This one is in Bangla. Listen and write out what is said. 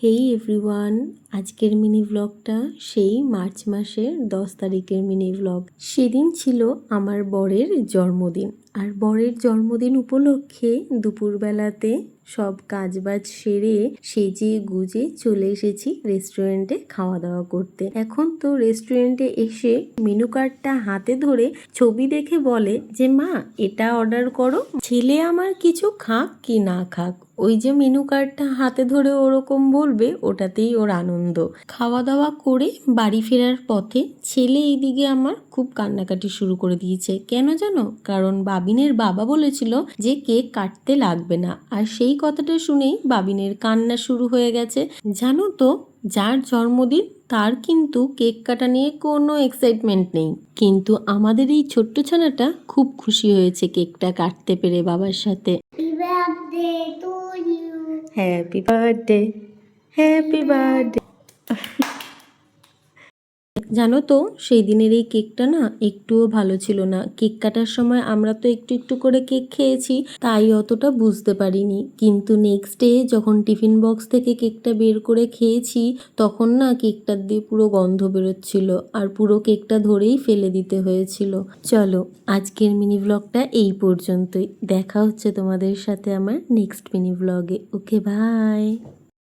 হেই এভরিওয়ান, আজকের মিনি ব্লগটা সেই মার্চ মাসের 10 তারিখের মিনি ব্লগ। সেদিন ছিল আমার বরের জন্মদিন, আর বরের জন্মদিন উপলক্ষে দুপুরবেলাতে সব কাজবাজ সেরে সেজে গুজে চলে এসেছি রেস্টুরেন্টে খাওয়া দাওয়া করতে। এখন তো রেস্টুরেন্টে এসে মেনু কার্ডটা হাতে ধরে ছবি দেখে বলে যে মা এটা অর্ডার করো, ছেলে আমার কিছু খাক কি না খাক, ওই যে মেনু কার্ডটা হাতে ধরে ওরকম বলবে ওটাতেই ওর আনন্দ। খাওয়া দাওয়া করে বাড়ি ফেরার পথে ছেলে এইদিকে আমার খুব কান্নাকাটি শুরু করে দিয়েছে। কেন জানো? কারণ বাবিনের বাবা বলেছিল যে কেক কাটতে লাগবে না, আর সেই কথাটা শুনেই বাবিনের কান্না শুরু হয়ে গেছে। জানো তো, যার জন্মদিন তার কিন্তু কেক কাটা নিয়ে কোনো এক্সাইটমেন্ট নেই, কিন্তু আমাদের এই ছোট্ট ছানাটা খুব খুশি হয়েছে কেকটা কাটতে পেরে বাবার সাথে। Happy birthday, happy birthday. জানো তো, সেই দিনের এই কেকটা না একটুও ভালো ছিল না। কেক কাটার সময় আমরা তো একটু একটু করে কেক খেয়েছি, তাই অতটা বুঝতে পারিনি, কিন্তু নেক্সট ডে যখন টিফিন বক্স থেকে কেকটা বের করে খেয়েছি তখন না কেকটার দিয়ে পুরো গন্ধ বেরোচ্ছিল, আর পুরো কেকটা ধরেই ফেলে দিতে হয়েছিল। চলো, আজকের মিনি ব্লগটা এই পর্যন্তই। দেখা হচ্ছে তোমাদের সাথে আমার নেক্সট মিনি ব্লগে। ওকে, বাই।